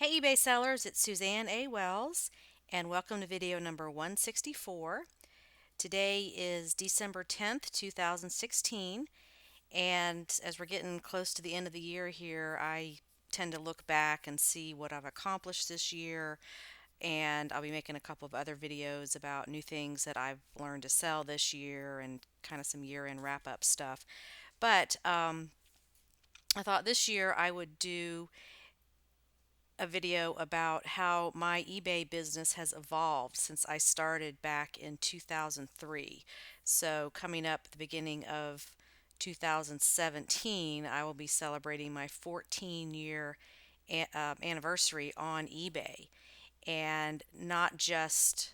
Hey eBay sellers, it's Suzanne A. Wells, and welcome to video number 164. Today is December 10th, 2016, and as we're getting close to the end of the year here, I tend to look back and see what I've accomplished this year, and I'll be making a couple of other videos about new things that I've learned to sell this year and kind of some year-end wrap-up stuff. But I thought this year I would do a video about how my eBay business has evolved since I started back in 2003. So, coming up at the beginning of 2017, I will be celebrating my 14-year anniversary on eBay. And not just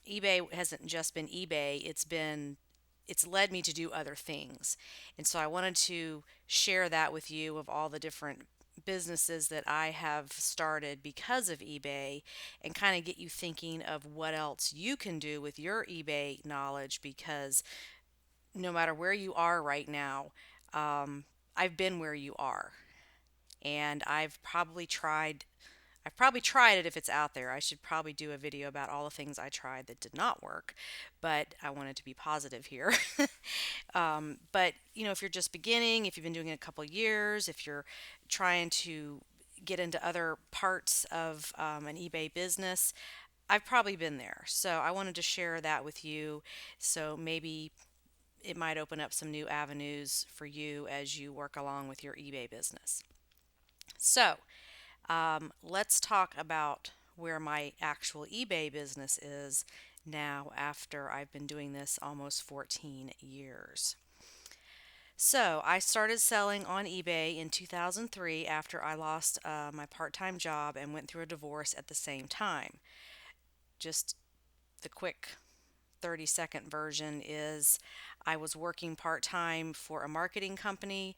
eBay hasn't just been eBay, it's led me to do other things. And so I wanted to share that with you of all the different businesses that I have started because of eBay and kind of get you thinking of what else you can do with your eBay knowledge because no matter where you are right now, um, I've been where you are and I've probably tried it if it's out there. I should probably do a video about all the things I tried that did not work, but I wanted to be positive here. But if you're just beginning, if you've been doing it a couple years, if you're trying to get into other parts of an eBay business, I've probably been there. So I wanted to share that with you. So maybe it might open up some new avenues for you as you work along with your eBay business. So let's talk about where my actual eBay business is now after I've been doing this almost 14 years. So I started selling on eBay in 2003 after I lost my part time job and went through a divorce at the same time. Just the quick 30-second version is I was working part time for a marketing company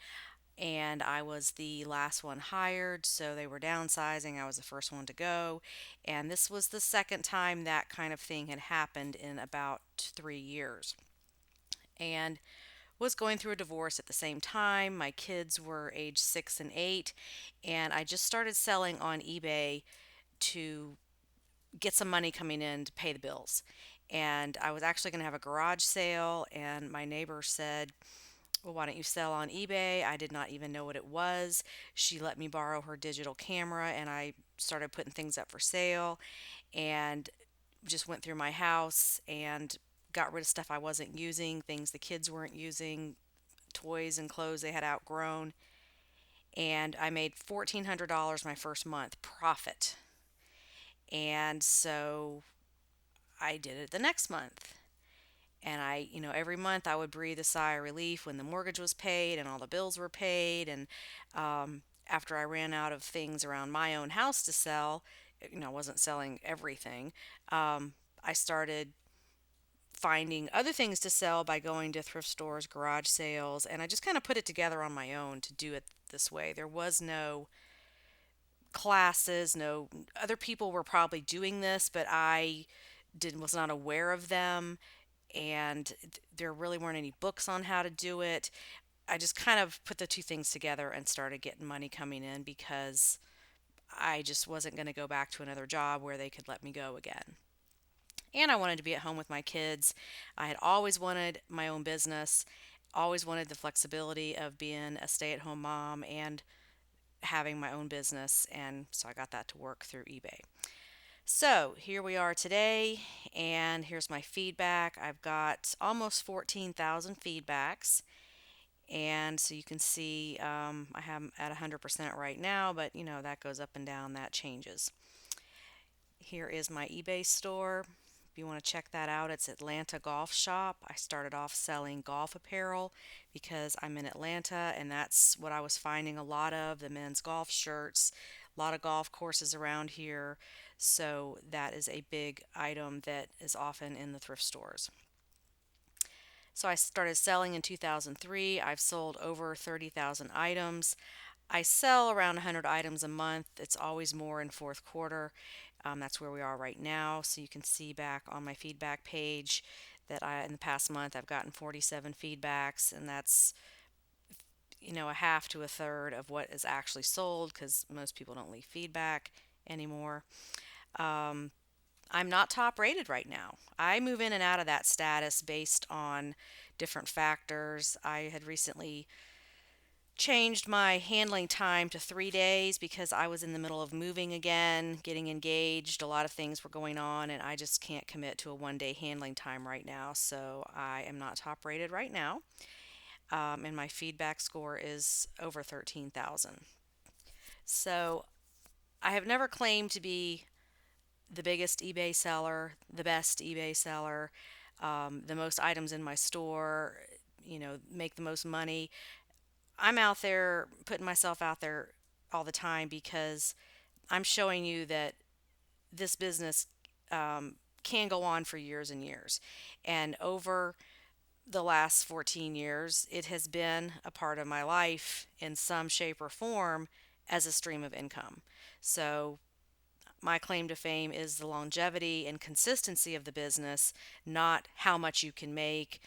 and I was the last one hired, so they were downsizing. I was the first one to go, and this was the second time that kind of thing had happened in about 3 years. And was going through a divorce at the same time. My kids were age 6 and 8, and I just started selling on eBay to get some money coming in to pay the bills. And I was actually going to have a garage sale, and my neighbor said, well, why don't you sell on eBay? I did not even know what it was. She let me borrow her digital camera, and I started putting things up for sale and just went through my house and got rid of stuff I wasn't using, things the kids weren't using, toys and clothes they had outgrown. And I made $1,400 my first month profit. And so I did it the next month. And every month I would breathe a sigh of relief when the mortgage was paid and all the bills were paid. And after I ran out of things around my own house to sell, I wasn't selling everything. I started finding other things to sell by going to thrift stores, garage sales, and I just kind of put it together on my own to do it this way. There was no classes, no other people were probably doing this, but I did was not aware of them and there really weren't any books on how to do it. I just kind of put the two things together and started getting money coming in because I just wasn't going to go back to another job where they could let me go again. And I wanted to be at home with my kids. I had always wanted my own business, always wanted the flexibility of being a stay at home mom and having my own business. And so I got that to work through eBay. So here we are today, and here's my feedback. I've got almost 14,000 feedbacks. And so you can see I have them at 100% right now, but that goes up and down, that changes. Here is my eBay store. If you want to check that out, it's Atlanta Golf Shop. I started off selling golf apparel because I'm in Atlanta and that's what I was finding a lot of the men's golf shirts, a lot of golf courses around here. So that is a big item that is often in the thrift stores. So I started selling in 2003. I've sold over 30,000 items. I sell around 100 items a month. It's always more in fourth quarter. That's where we are right now. So you can see back on my feedback page that in the past month I've gotten 47 feedbacks, and that's a half to a third of what is actually sold because most people don't leave feedback anymore. Um, I'm not top rated right now. I move in and out of that status based on different factors. I had recently changed my handling time to 3 days because I was in the middle of moving again, getting engaged. A lot of things were going on, and I just can't commit to a 1 day handling time right now. So I am not top rated right now. And my feedback score is over 13,000. So I have never claimed to be the biggest eBay seller, the best eBay seller, the most items in my store, make the most money. I'm out there putting myself out there all the time because I'm showing you that this business can go on for years and years. And over the last 14 years, it has been a part of my life in some shape or form as a stream of income. So, my claim to fame is the longevity and consistency of the business, not how much you can make.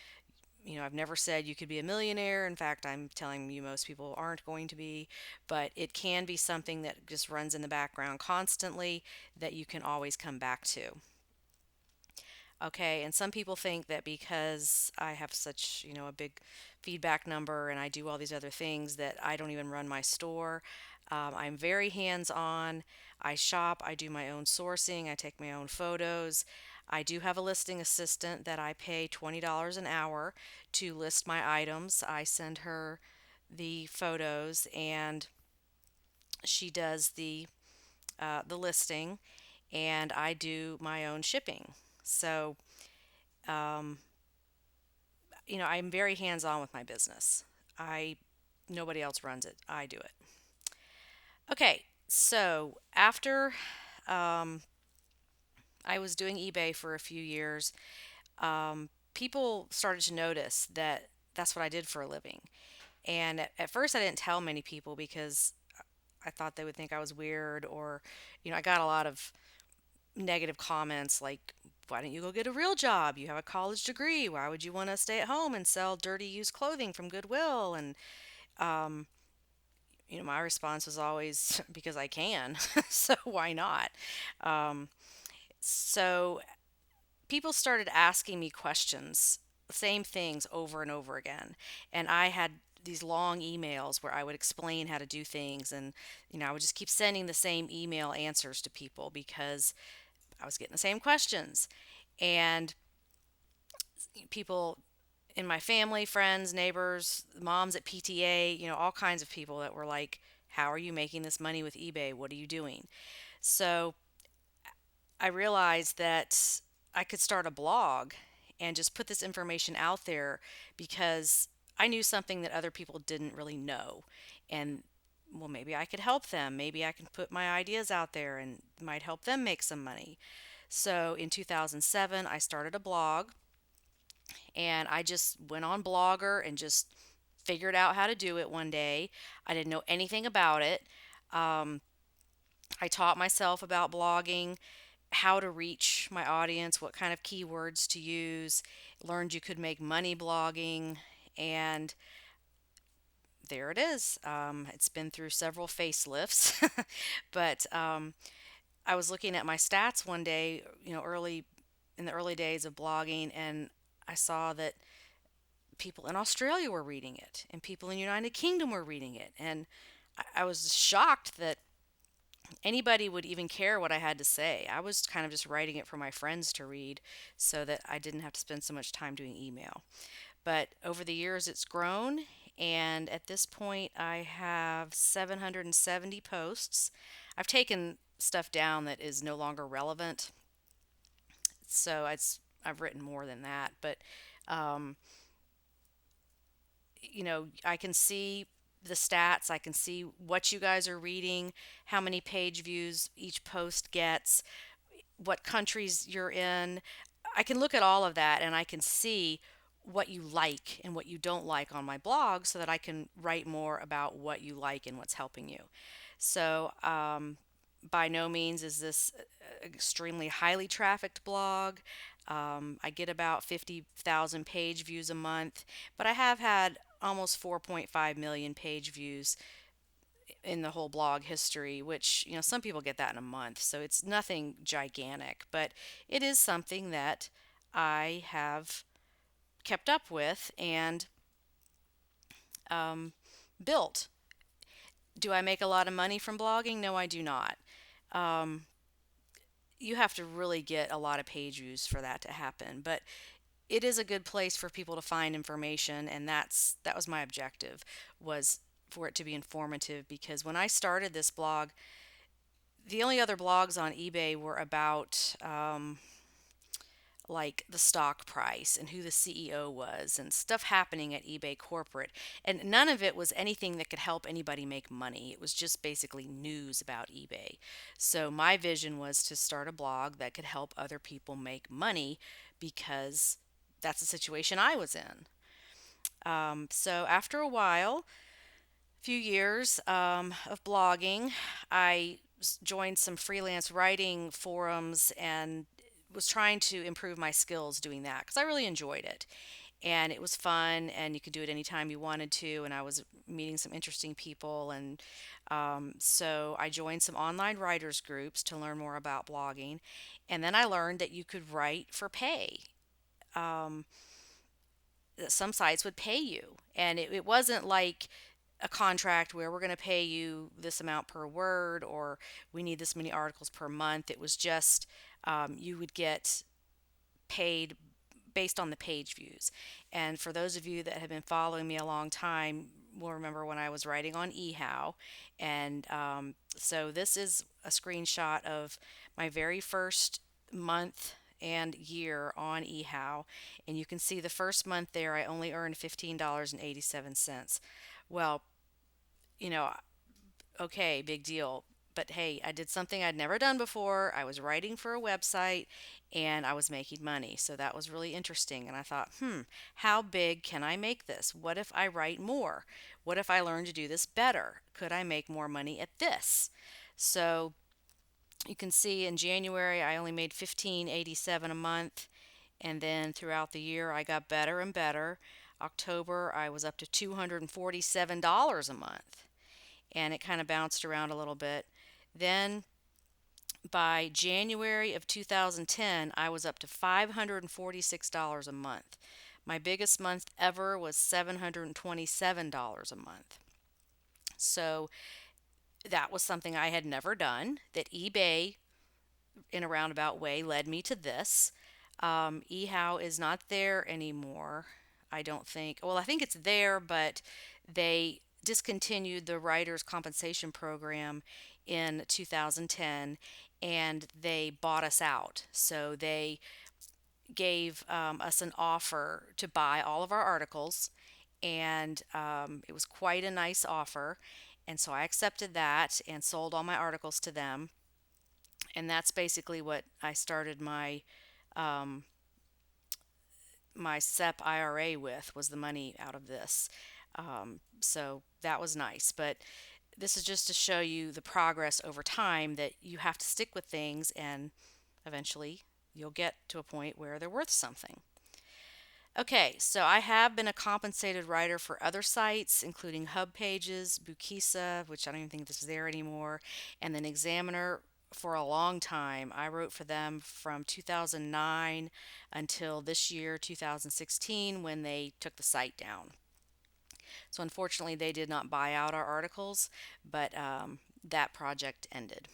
I've never said you could be a millionaire. In fact, I'm telling you most people aren't going to be, but it can be something that just runs in the background constantly that you can always come back to. Okay, and some people think that because I have such, a big feedback number and I do all these other things that I don't even run my store. I'm very hands-on. I shop, I do my own sourcing, I take my own photos. I do have a listing assistant that I pay $20 an hour to list my items. I send her the photos and she does the listing, and I do my own shipping. So um, I'm very hands on with my business. I Nobody else runs it. I do it. Okay, so after um, I was doing eBay for a few years, people started to notice that that's what I did for a living. And at first, I didn't tell many people because I thought they would think I was weird, or I got a lot of negative comments like, why don't you go get a real job? You have a college degree. Why would you want to stay at home and sell dirty used clothing from Goodwill? And, um, my response was always because I can. So why not? Um, so people started asking me questions, same things over and over again. And I had these long emails where I would explain how to do things. And, I would just keep sending the same email answers to people because I was getting the same questions. And people in my family, friends, neighbors, moms at PTA, all kinds of people that were like, how are you making this money with eBay? What are you doing? So I realized that I could start a blog and just put this information out there because I knew something that other people didn't really know. And well, maybe I could help them. Maybe I can put my ideas out there and might help them make some money. So in 2007, I started a blog and I just went on Blogger and just figured out how to do it one day. I didn't know anything about it. Um, I taught myself about blogging, how to reach my audience, what kind of keywords to use, learned you could make money blogging, and there it is. It's been through several facelifts, but I was looking at my stats one day, early in the early days of blogging, and I saw that people in Australia were reading it and people in the United Kingdom were reading it. And I was shocked that anybody would even care what I had to say. I was kind of just writing it for my friends to read so that I didn't have to spend so much time doing email. But over the years, it's grown. And at this point, I have 770 posts. I've taken stuff down that is no longer relevant. So I've written more than that. But um, I can see the stats. I can see what you guys are reading, how many page views each post gets, what countries you're in. I can look at all of that and I can see what you like and what you don't like on my blog so that I can write more about what you like and what's helping you. So, by no means is this an extremely highly trafficked blog. I get about 50,000 page views a month, but I have had almost 4.5 million page views in the whole blog history, which, some people get that in a month. So it's nothing gigantic, but it is something that I have kept up with and um, built. Do I make a lot of money from blogging? No, I do not. Um, you have to really get a lot of page views for that to happen, but it is a good place for people to find information, and that was my objective, was for it to be informative, because when I started this blog, the only other blogs on eBay were about like the stock price and who the CEO was and stuff happening at eBay corporate. And none of it was anything that could help anybody make money. It was just basically news about eBay. So my vision was to start a blog that could help other people make money, because that's the situation I was in. So after a while, few years of blogging, I joined some freelance writing forums and was trying to improve my skills doing that because I really enjoyed it. And it was fun, and you could do it anytime you wanted to. And I was meeting some interesting people. And so I joined some online writers groups to learn more about blogging. And then I learned that you could write for pay. Um, some sites would pay you. And it wasn't like a contract where we're going to pay you this amount per word, or we need this many articles per month. It was just you would get paid based on the page views. And for those of you that have been following me a long time, will remember when I was writing on eHow. And so this is a screenshot of my very first month and year on eHow. And you can see the first month there, I only earned $15.87. Well, you know, okay, big deal. But hey, I did something I'd never done before. I was writing for a website and I was making money. So that was really interesting. And I thought, how big can I make this? What if I write more? What if I learn to do this better? Could I make more money at this? So you can see in January I only made 15.87 a month, and then throughout the year I got better and better. October I was up to $247 a month, and it kind of bounced around a little bit. Then by January of 2010, I was up to $546 a month. My biggest month ever was $727 a month. So that was something I had never done, that eBay, in a roundabout way, led me to this. eHow is not there anymore, I don't think. Well, I think it's there, but they discontinued the writers' compensation program in 2010, and they bought us out. So they gave us an offer to buy all of our articles, and it was quite a nice offer. And so I accepted that and sold all my articles to them. And that's basically what I started um, my SEP IRA with, was the money out of this. So that was nice. But this is just to show you the progress over time, that you have to stick with things, and eventually you'll get to a point where they're worth something. Okay, so I have been a compensated writer for other sites, including Hub Pages, Bukisa, which I don't even think this is there anymore, and then Examiner for a long time. I wrote for them from 2009 until this year, 2016, when they took the site down. So unfortunately, they did not buy out our articles, but that project ended.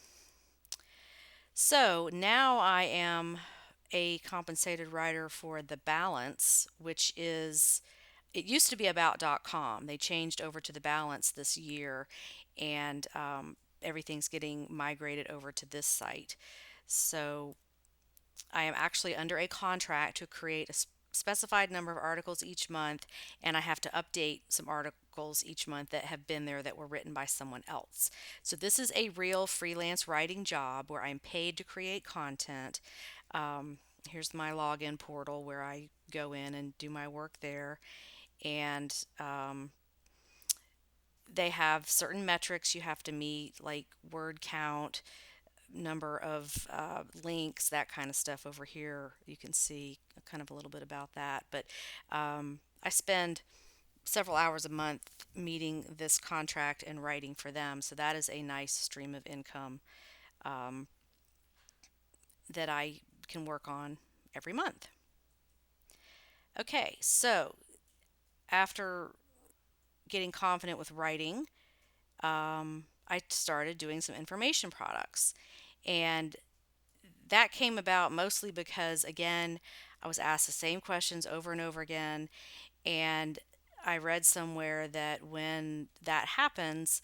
So now I am a compensated writer for The Balance, which is, it used to be about.com. They changed over to The Balance this year, and everything's getting migrated over to this site. So I am actually under a contract to create a specified number of articles each month, and I have to update some articles each month that have been there that were written by someone else. So this is a real freelance writing job where I'm paid to create content. Um, Here's my login portal where I go in and do my work there, and they have certain metrics you have to meet, like word count, number of links, that kind of stuff. Over here you can see kind of a little bit about that. But I spend several hours a month meeting this contract and writing for them. So that is a nice stream of income um, that I can work on every month. Okay, so after getting confident with writing, I started doing some information products. And that came about mostly because, again, I was asked the same questions over and over again. And I read somewhere that when that happens,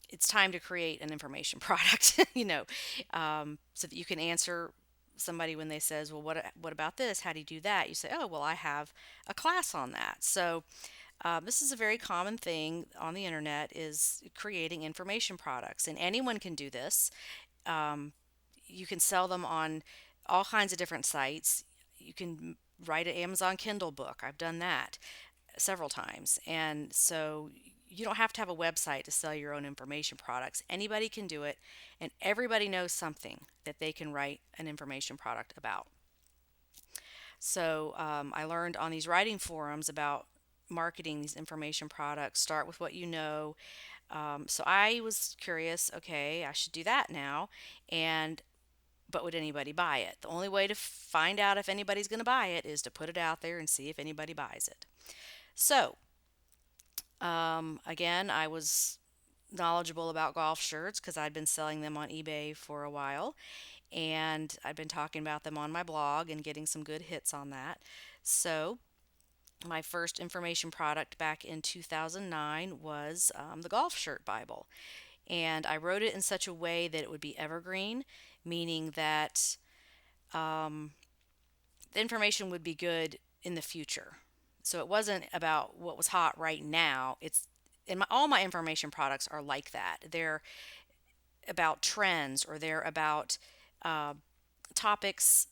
it's time to create an information product, so that you can answer somebody when they says, well, what about this? How do you do that? You say, oh, well, I have a class on that. So this is a very common thing on the internet is creating information products, and anyone can do this. Um, you can sell them on all kinds of different sites. You can write an Amazon Kindle book. I've done that several times. And so you don't have to have a website to sell your own information products. Anybody can do it, and everybody knows something that they can write an information product about. So I learned on these writing forums about marketing these information products. Start with what you know. So I was curious, okay, I should do that now. And but would anybody buy it? The only way to find out if anybody's going to buy it is to put it out there and see if anybody buys it. So again, I was knowledgeable about golf shirts because I'd been selling them on eBay for a while, and I'd been talking about them on my blog and getting some good hits on that. So, my first information product back in 2009 was the Golf Shirt Bible. And I wrote it in such a way that it would be evergreen, meaning that um, the information would be good in the future. So it wasn't about what was hot right now. It's all my information products are like that. They're about trends, or they're about uh, topics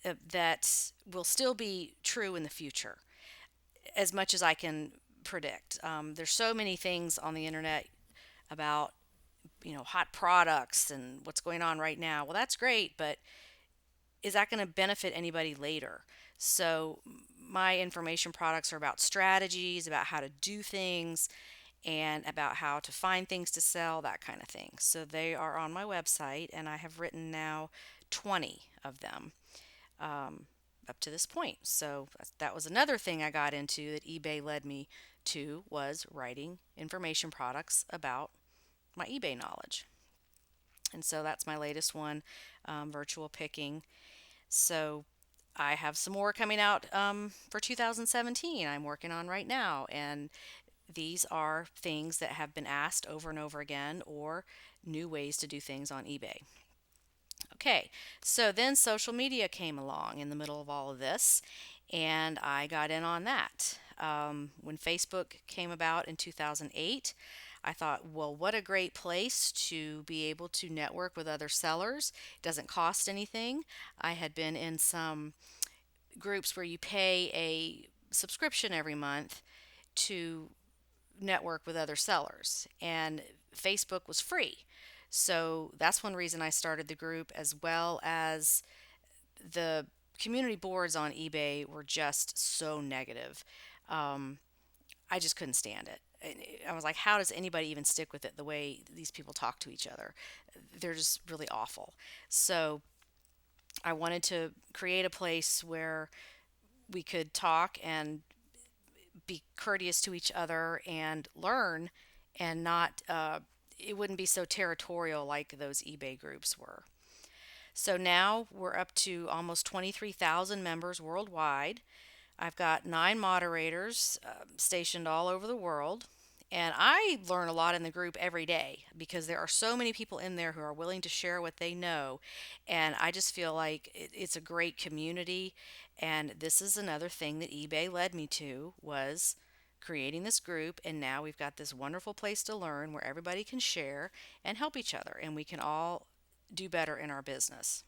that will still be true in the future as much as I can predict. There's so many things on the internet about hot products and what's going on right now. Well, that's great, but is that going to benefit anybody later? So my information products are about strategies, about how to do things, and about how to find things to sell, that kind of thing. So they are on my website, and I have written now 20 of them um, up to this point. So that was another thing I got into that eBay led me to, was writing information products about my eBay knowledge. And so that's my latest one, virtual picking. So I have some more coming out for 2017 I'm working on right now. And these are things that have been asked over and over again, or new ways to do things on eBay. Okay, so then social media came along in the middle of all of this, and I got in on that. When Facebook came about in 2008, I thought, well, what a great place to be able to network with other sellers. It doesn't cost anything. I had been in some groups where you pay a subscription every month to network with other sellers, and Facebook was free. So that's one reason I started the group, as well as the community boards on eBay were just so negative. Um, I just couldn't stand it. I was like, how does anybody even stick with it the way these people talk to each other? They're just really awful. So I wanted to create a place where we could talk and be courteous to each other and learn, and not it wouldn't be so territorial like those eBay groups were. So now we're up to almost 23,000 members worldwide. I've got 9 moderators stationed all over the world. And I learn a lot in the group every day because there are so many people in there who are willing to share what they know. And I just feel like it's a great community. And this is another thing that eBay led me to, was creating this group. And now we've got this wonderful place to learn where everybody can share and help each other, and we can all do better in our business.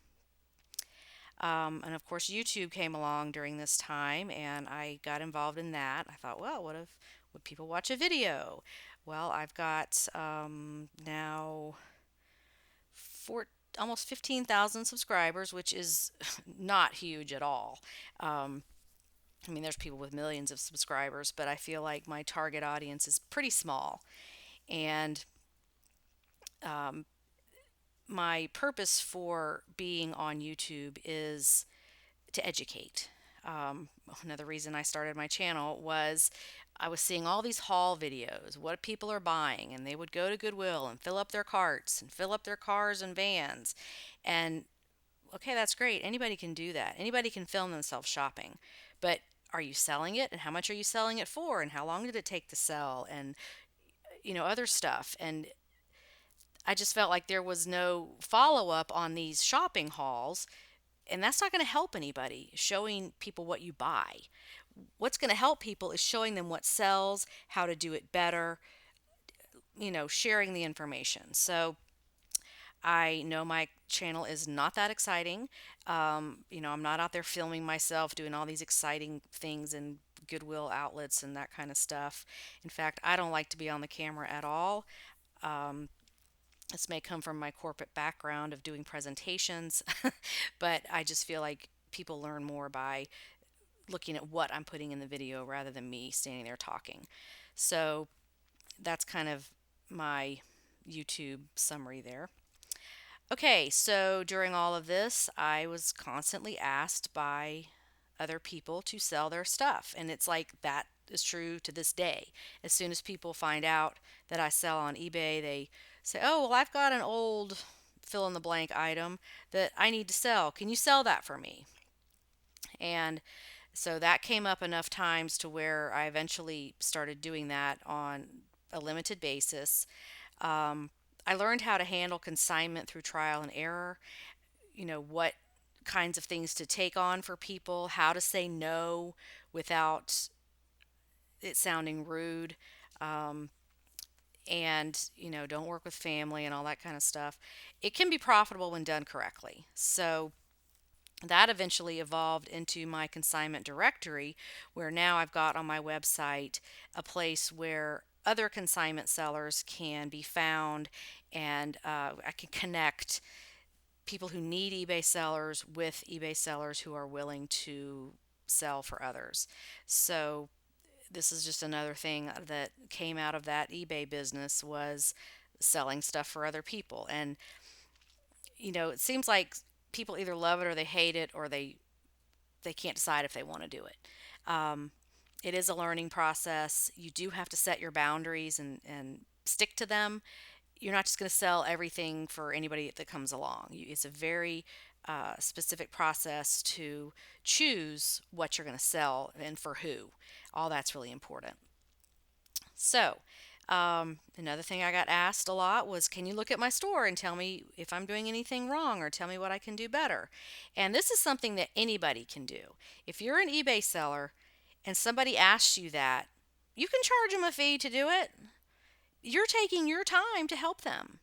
And of course, YouTube came along during this time, and I got involved in that. I thought, well, what if would people watch a video? Well, I've got now four, almost 15,000 subscribers, which is not huge at all. Um, I mean, there's people with millions of subscribers, but I feel like my target audience is pretty small. And um, my purpose for being on YouTube is to educate. Another reason I started my channel was I was seeing all these haul videos, what people are buying, and they would go to Goodwill and fill up their carts and fill up their cars and vans. And okay, that's great. Anybody can do that. Anybody can film themselves shopping. But are you selling it? And how much are you selling it for? And how long did it take to sell? And, other stuff. And I just felt like there was no follow up on these shopping hauls. And that's not going to help anybody, showing people what you buy. What's going to help people is showing them what sells, how to do it better, sharing the information. So I know my channel is not that exciting. I'm not out there filming myself doing all these exciting things in Goodwill outlets and that kind of stuff. In fact, I don't like to be on the camera at all. Um, this may come from my corporate background of doing presentations, but I just feel like people learn more by looking at what I'm putting in the video rather than me standing there talking. So that's kind of my YouTube summary there. Okay, so during all of this, I was constantly asked by other people to sell their stuff. And it's like that is true to this day. As soon as people find out that I sell on eBay, they say, "Oh, well, I've got an old fill in the blank item that I need to sell. Can you sell that for me?" And so that came up enough times to where I eventually started doing that on a limited basis. Um, I learned how to handle consignment through trial and error, what kinds of things to take on for people, how to say no without it sounding rude, um, and, don't work with family and all that kind of stuff. It can be profitable when done correctly. So that eventually evolved into my consignment directory, where now I've got on my website a place where other consignment sellers can be found, and I can connect people who need eBay sellers with eBay sellers who are willing to sell for others. So this is just another thing that came out of that eBay business, was selling stuff for other people. And it seems like people either love it or they hate it, or they can't decide if they want to do it. Um, it is a learning process. You do have to set your boundaries and stick to them. You're not just going to sell everything for anybody that comes along. It's a very specific process to choose what you're going to sell and for who. All that's really important. So, another thing I got asked a lot was, can you look at my store and tell me if I'm doing anything wrong, or tell me what I can do better? And this is something that anybody can do. If you're an eBay seller and somebody asks you that, you can charge them a fee to do it. You're taking your time to help them.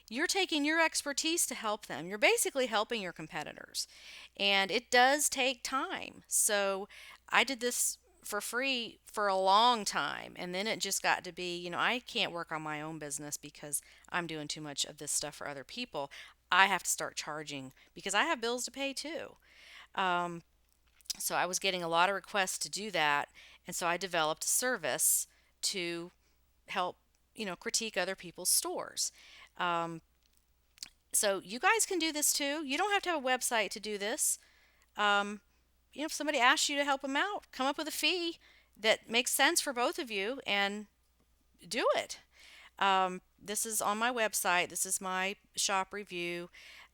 You're taking your expertise to help them. You're basically helping your competitors. And it does take time. So I did this for free for a long time. And then it just got to be, I can't work on my own business because I'm doing too much of this stuff for other people. I have to start charging because I have bills to pay too. Um, so I was getting a lot of requests to do that. And so I developed a service to help, critique other people's stores. Um, so you guys can do this too. You don't have to have a website to do this. Um, if somebody asks you to help them out, come up with a fee that makes sense for both of you and do it. This is on my website. This is my shop review.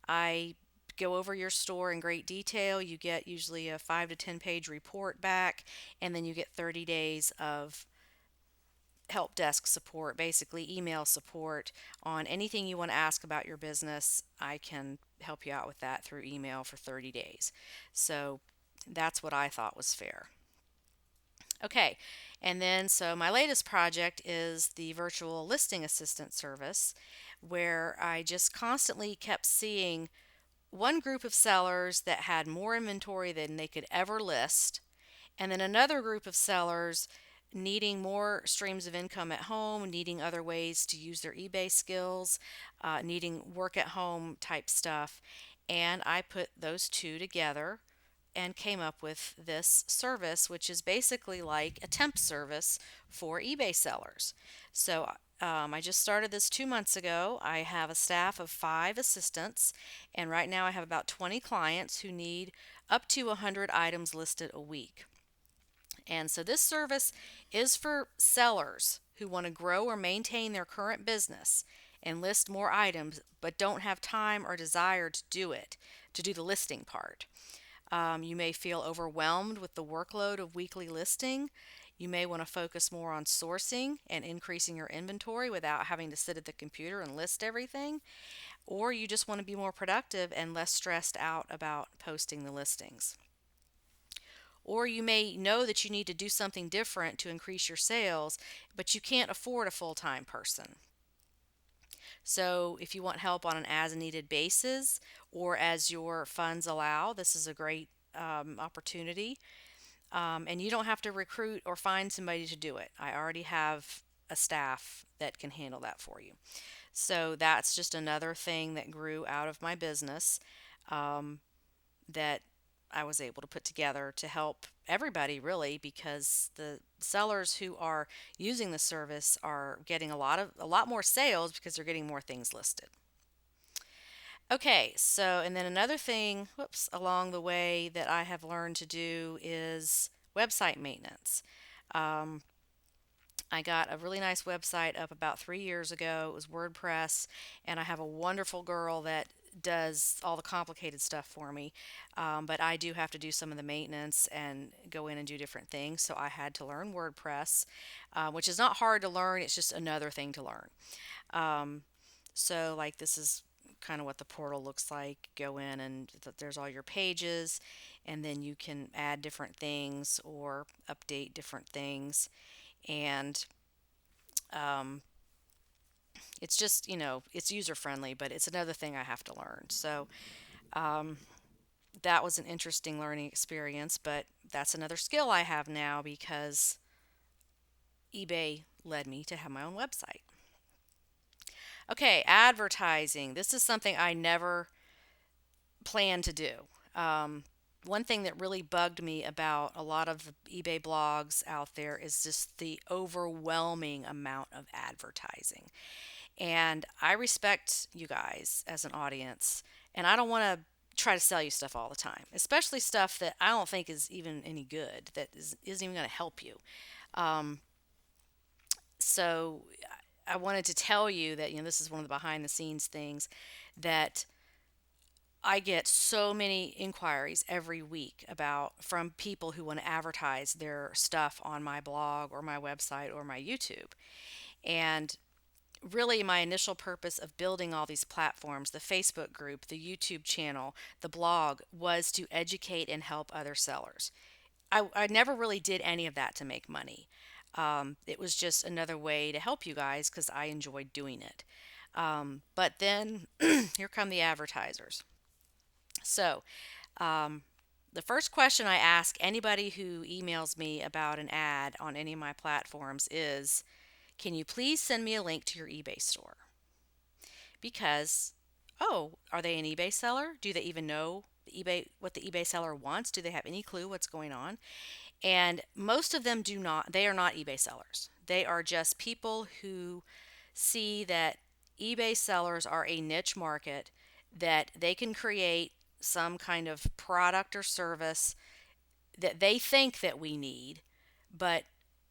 I go over your store in great detail. You get usually a 5 to 10 page report back, and then you get 30 days of help desk support, basically email support on anything you want to ask about your business. I can help you out with that through email for 30 days. So that's what I thought was fair. Okay, and then so my latest project is the virtual listing assistant service, where I just constantly kept seeing one group of sellers that had more inventory than they could ever list, and then another group of sellers needing more streams of income at home, needing other ways to use their eBay skills, needing work at home type stuff. And I put those two together and came up with this service, which is basically like a temp service for eBay sellers. So I just started this 2 months ago. I have a staff of 5 assistants, and right now I have about 20 clients who need up to 100 items listed a week. And so this service is for sellers who want to grow or maintain their current business and list more items but don't have time or desire to do it, to do the listing part. You may feel overwhelmed with the workload of weekly listing. You may want to focus more on sourcing and increasing your inventory without having to sit at the computer and list everything. Or you just want to be more productive and less stressed out about posting the listings. Or you may know that you need to do something different to increase your sales, but you can't afford a full time person. So, if you want help on an as needed basis or as your funds allow, this is a great opportunity. And you don't have to recruit or find somebody to do it. I already have a staff that can handle that for you. So, that's just another thing that grew out of my business. That I was able to put together to help everybody really, because the sellers who are using the service are getting a lot more sales because they're getting more things listed. Okay, so and then another thing, whoops, along the way that I have learned to do is website maintenance. Um, I got a really nice website up about 3 years ago. It was WordPress, and I have a wonderful girl that does all the complicated stuff for me. But I do have to do some of the maintenance and go in and do different things. So I had to learn WordPress, which is not hard to learn, it's just another thing to learn. Um, so, like, this is kind of what the portal looks like. Go in, and there's all your pages, and then you can add different things or update different things. And um, it's just, it's user friendly, but it's another thing I have to learn. So um, that was an interesting learning experience, but that's another skill I have now because eBay led me to have my own website. Okay, advertising. This is something I never planned to do. Um, One thing that really bugged me about a lot of the eBay blogs out there is just the overwhelming amount of advertising. And I respect you guys as an audience, and I don't want to try to sell you stuff all the time, especially stuff that I don't think is even any good, that isn't even going to help you. Um, so I wanted to tell you that, this is one of the behind the scenes things, that I get so many inquiries every week about from people who want to advertise their stuff on my blog or my website or my YouTube. And really, my initial purpose of building all these platforms, the Facebook group, the YouTube channel, the blog, was to educate and help other sellers. I never really did any of that to make money. It was just another way to help you guys because I enjoyed doing it. But then here come the advertisers. So, um, the first question I ask anybody who emails me about an ad on any of my platforms is, can you please send me a link to your eBay store? Because, oh, are they an eBay seller? Do they even know what the eBay seller wants? Do they have any clue what's going on? And most of them do not. They are not eBay sellers. They are just people who see that eBay sellers are a niche market, that they can create some kind of product or service that they think that we need, but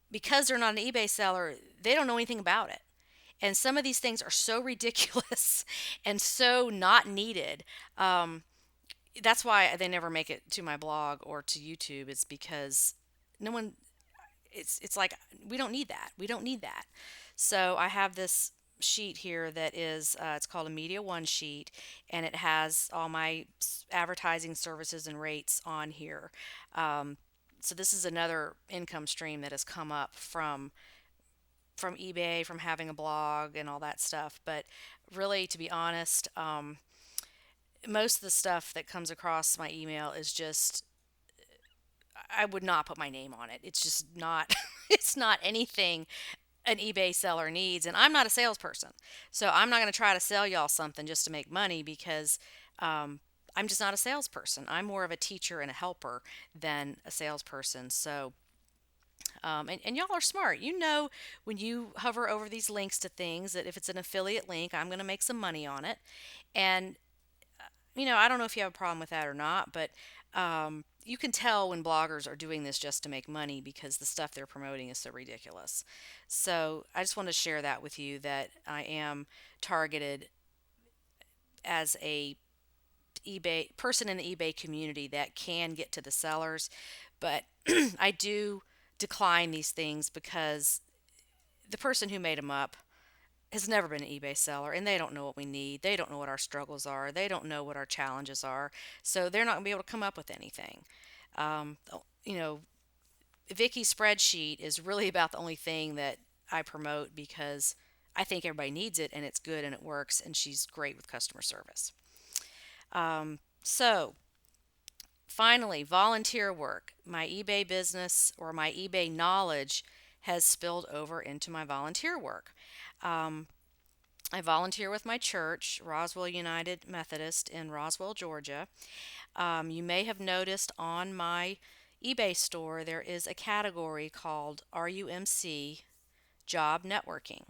because they're not an eBay seller, they don't know anything about it. And some of these things are so ridiculous and so not needed. That's why they never make it to my blog or to YouTube. It's because no one. It's like we don't need that. We don't need that. So I have this sheet here that is it's called a Media One sheet, and it has all my advertising services and rates on here. Um, so this is another income stream that has come up from eBay, from having a blog and all that stuff. But really, to be honest, most of the stuff that comes across my email is just, I would not put my name on it. It's just not it's not anything an eBay seller needs, and I'm not a salesperson. So I'm not going to try to sell y'all something just to make money because I'm just not a salesperson. I'm more of a teacher and a helper than a salesperson. So, and y'all are smart. You know, when you hover over these links to things, that if it's an affiliate link, I'm going to make some money on it. And, I don't know if you have a problem with that or not, but you can tell when bloggers are doing this just to make money because the stuff they're promoting is so ridiculous. So I just want to share that with you, that I am targeted as a eBay person in the eBay community that can get to the sellers, but I do decline these things because the person who made them up has never been an eBay seller, and they don't know what we need. They don't know what our struggles are. They don't know what our challenges are. So they're not going to be able to come up with anything. You know, Vicky's spreadsheet is really about the only thing that I promote because I think everybody needs it and it's good and it works, and she's great with customer service. So, finally, volunteer work. My eBay business or my eBay knowledge has spilled over into my volunteer work. Um, I volunteer with my church, Roswell United Methodist in Roswell, Georgia. You may have noticed on my eBay store there is a category called RUMC Job Networking.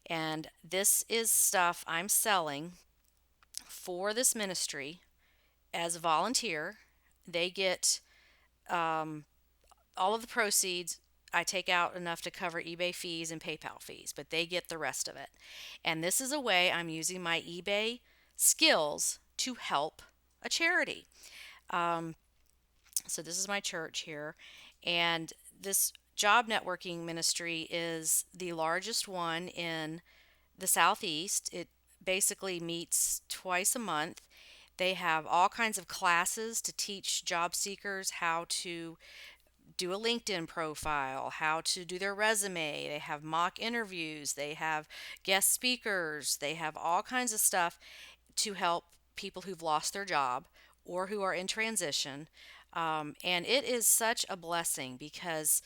And this is stuff I'm selling for this ministry as a volunteer. They get all of the proceeds. I take out enough to cover eBay fees and PayPal fees, but they get the rest of it. And this is a way I'm using my eBay skills to help a charity. Um, so this is my church here, and this job networking ministry is the largest one in the Southeast. It basically meets twice a month. They have all kinds of classes to teach job seekers how to do a LinkedIn profile, how to do their resume. They have mock interviews, they have guest speakers, they have all kinds of stuff to help people who've lost their job or who are in transition. And it is such a blessing because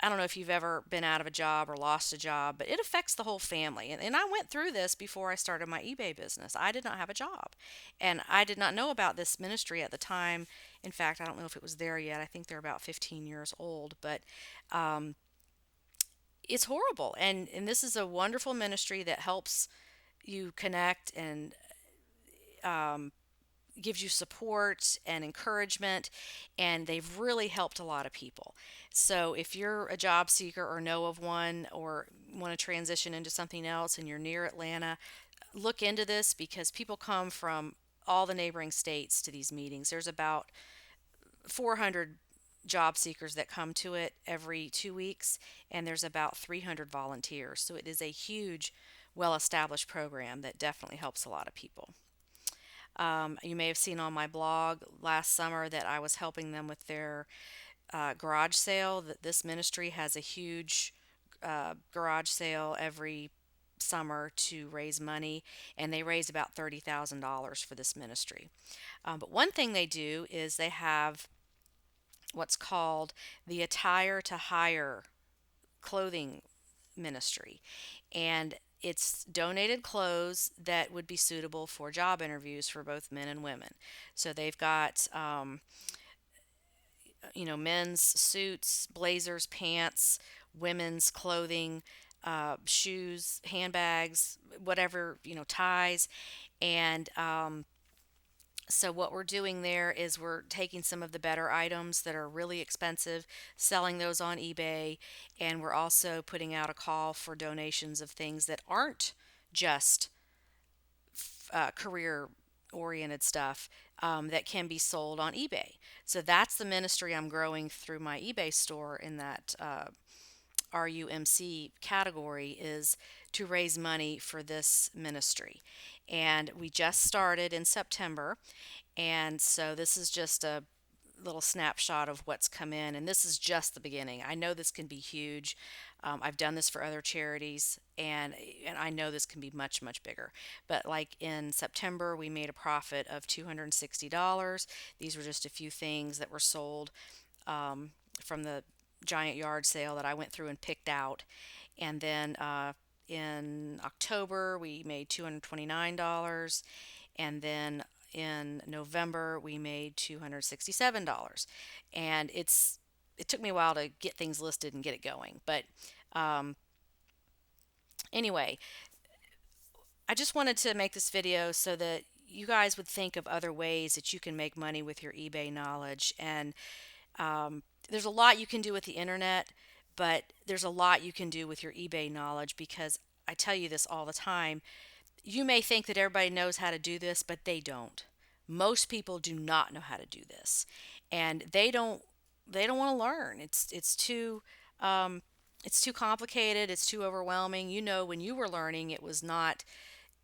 I don't know if you've ever been out of a job or lost a job, but it affects the whole family. And I went through this before I started my eBay business. I did not have a job, and I did not know about this ministry at the time. In fact, I don't know if it was there yet. I think they're about 15 years old, but um, it's horrible. And this is a wonderful ministry that helps you connect and um, gives you support and encouragement, and they've really helped a lot of people. So if you're a job seeker or know of one or want to transition into something else and you're near Atlanta, look into this because people come from all the neighboring states to these meetings. There's about 400 job seekers that come to it every 2 weeks, and there's about 300 volunteers. So it is a huge, well established program that definitely helps a lot of people. You may have seen on my blog last summer that I was helping them with their garage sale. That this ministry has a huge garage sale every summer to raise money, and they raise about $30,000 for this ministry. But one thing they do is they have what's called the Attire to Hire clothing ministry, and it's donated clothes that would be suitable for job interviews for both men and women. So they've got men's suits, blazers, pants, women's clothing, shoes, handbags, whatever, ties. And so what we're doing there is we're taking some of the better items that are really expensive, selling those on eBay, and we're also putting out a call for donations of things that aren't just career oriented stuff, that can be sold on eBay. So that's the ministry I'm growing through my eBay store in that RUMC category, is to raise money for this ministry. And we just started in September, and so this is just a little snapshot of what's come in, and this is just the beginning. I know this can be huge. I've done this for other charities, and I know this can be much much bigger. But like in September, we made a profit of $260. These were just a few things that were sold from the giant yard sale that I went through and picked out, and then in October we made $229, and then in November, we made $267. And it took me a while to get things listed and get it going. But um, anyway, I just wanted to make this video so that you guys would think of other ways that you can make money with your eBay knowledge. And there's a lot you can do with the internet, but there's a lot you can do with your eBay knowledge, because I tell you this all the time. You may think that everybody knows how to do this, but they don't. Most people do not know how to do this, and they don't want to learn. Um, it's too complicated. It's too overwhelming. You know, when you were learning, it was not.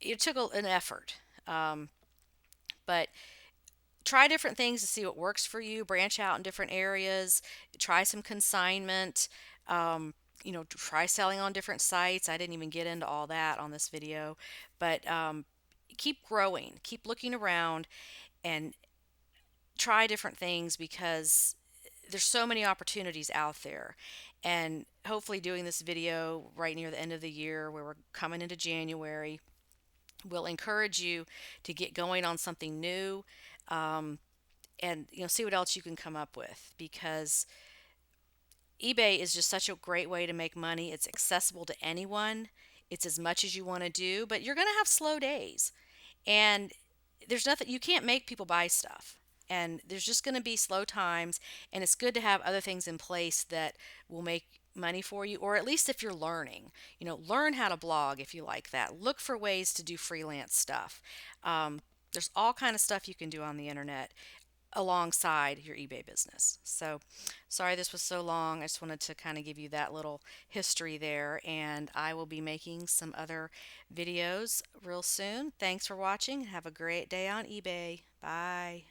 It took an effort. But try different things to see what works for you. Branch out in different areas. Try some consignment. Try selling on different sites. I didn't even get into all that on this video, but keep growing. Keep looking around and try different things, because there's so many opportunities out there. And hopefully, doing this video right near the end of the year, where we're coming into January, will encourage you to get going on something new. Um, and see what else you can come up with, because eBay is just such a great way to make money. It's accessible to anyone. It's as much as you want to do, but you're going to have slow days. And there's nothing, you can't make people buy stuff. And there's just going to be slow times, and it's good to have other things in place that will make money for you, or at least if you're learning, learn how to blog if you like that. Look for ways to do freelance stuff. There's all kind of stuff you can do on the internet alongside your eBay business. So, sorry this was so long. I just wanted to kind of give you that little history there, and I will be making some other videos real soon. Thanks for watching. Have a great day on eBay. Bye.